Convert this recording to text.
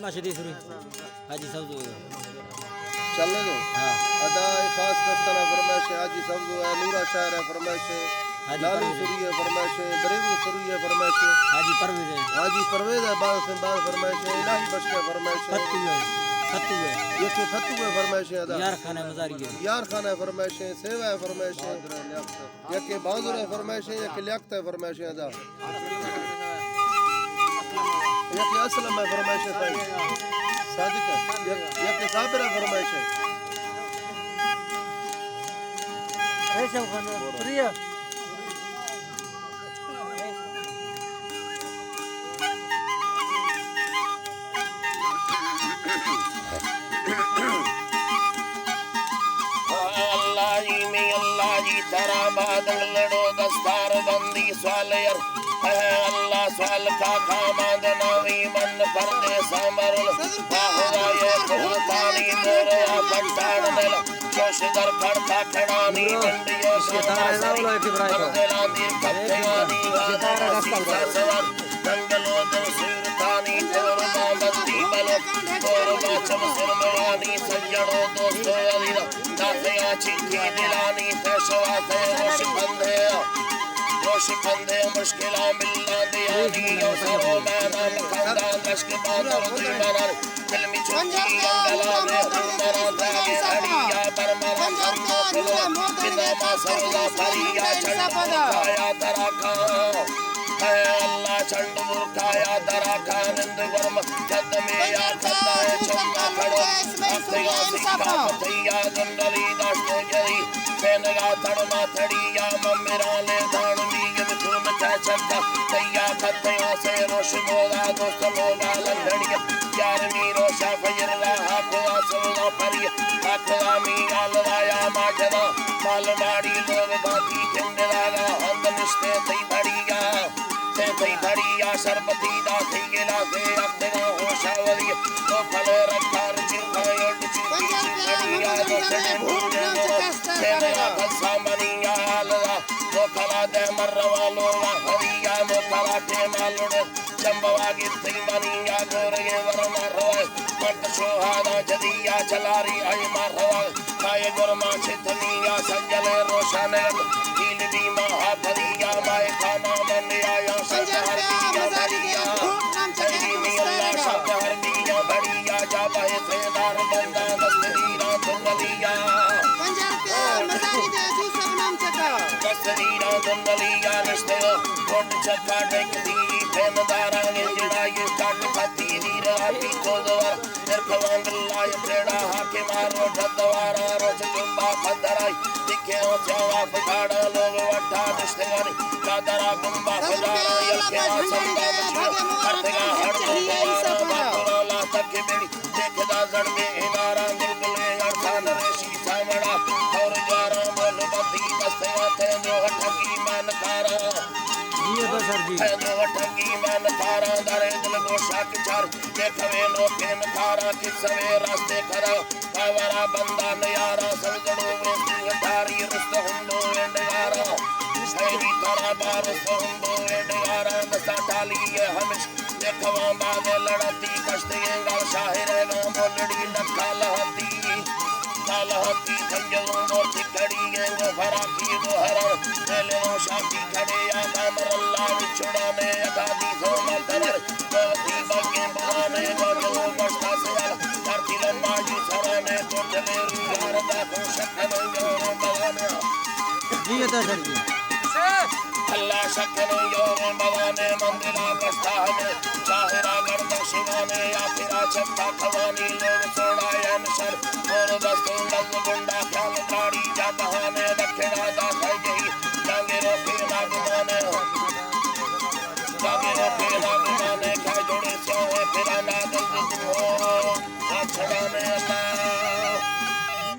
मशदी शुरू हाजी सब जो चलने दो हाँ अदा खास दस्ताना फरमाइश है हाजी सब जो है नूरा शायर है फरमाइश है लालू सुरी है फरमाइश है बरेलू सुरी है फरमाइश है हाजी परवेज है बात से बात फरमाइश है इलाही बख्श है फरमाइश है फत्तू है ये के फतू है फरमाइश है अदा यार खाना है फरमाइश है सेवा है फरमाइश है ये के बहादुर है फरमाइश है ये के लियाकत है फरमाइश है अदा ये के असलम है फरमाइश है भाई सादिक है ये के साबिर है फरमाइश है रेशम खाना प्रिया अल्लाह जी तेरा बादल लड़ो दस्तार बंदी स्वालयर अल्लाह स्वाल का खामद नवी मन पर्दे समरुल बाहुआ ये कुहतानी मोरो पट्टाड़ दिल जोश दर खड़का खड़ानी मंडियो दिलांदी कत्तेवानी वादा सीसा सवर दंगलो दो सुरतानी तोरमा बत्ती बलो तोरमा चमसर मवानी सज्जड़ो दोस्तों अलीना दाखिया चिट्ठी दिलानी फैशवा थे रोश बंदे मुश्किलां मिलना दियानी यो सरो मैना मखंदा लश्क बांधो दीवाना दिलमी चुकी अंगला में मरा जागे हड़िया बरमरा संगो फलो बिना मासौदा फरिया चंड आया दराका है अल्लाह चंड मुर्खाया दराका नंद वर्म जद में या खता है चम्मा खड़ो अखिया सिक्का पथिया गंडली दास्तो जरी पेनगा थड़मा थड़िया मम्मेरा ले धान मीग तुम चक्का तैया खत्या से रोश मोदा दोस्त लोगा लंघड़िया यार मीरो शाफिर रहा खुदा सोना परिया अखला मी अलवाया माजरा मालवाड़ी लोग गाती जिंदरागा अंद निष्ठे तई भड़िया तई भड़िया शरबती दा थी गेला से अखना होशावरी तो फले रखा चिंता योट चिंता दो चढ़े भूले तेरा खसा मनिया अलवा तो खला दे मरवा लोगा हरिया मो खला के मालुड़ चंबवा गिरती मनिया गोरगे वरना रोए मट सोहाना जदिया चलारी आई मारवा काय गुरमा छितनिया संजले रोशने नील बीमा हाफरिया माय खाना मन आया सजहर दिया भरिया तेरी मियल्ला सजहर दिया भरिया जा बहे सेदार बंदा नसरीरा दुंगलिया कसरीरा दुंगलिया रिश्ते कोट चक्का टेकदी फेमदारा इंजड़ा ये काट खाती नीर आती कोदवर निर्खवांग लाय तेड़ा हाके मारो ठदवारा रोज जुबा खदराई दिखे हो चावा फगाड़ा लोग वट्ठा रिश्तेवानी कादरा गुंबा फगाड़ा यके आसंदा मछियो करतेगा हड़ दोबारा बापुरा ला तक के बेड़ी देखदा जड़ में इनारा दिलगले अरसान रेशी सामड़ा और जारा बोल बंदी बस्ते आते जो हटकी मन खारा ये तो सर जी जो हटकी मन खारा दरे दिल गोशा के चार देखवे नो पेन खारा कि सवे रास्ते खरा पावरा बंदा नयारा सजड़ो में सिंगारी रुस्त हुंदो एंडयारा सैरी थारा बार हुंदो एंडयारा दसा टाली ये हमेश देखवा बागे लड़ती कश्ते गल शाहिर गां बोलड़ी लखा लहती कालहती संजलों मोती खड़ी गो फराकी गो हरण पहले नो शाकी खड़े या कामर अल्लाह विछुड़ाने अगादी सोमल तरर गोती बगे बनाने गो जो बस्ता से आला धरती लम्बाजी सराने तो चले रूहार दा को शक्न योर बगाने जी ये तो सर जी अल्लाह शक्न योर बगाने मंदिला बस्ता में चाहरा गर्दा शिवाने आखिरा चक्का खवानी लोग सोड़ाया नशर और दस्तों लग गुंडा ख्याल गाड़ी जा बहाने दक्षिणा दा खाई जांगे रोके ना गुमाने जांगे रोके ना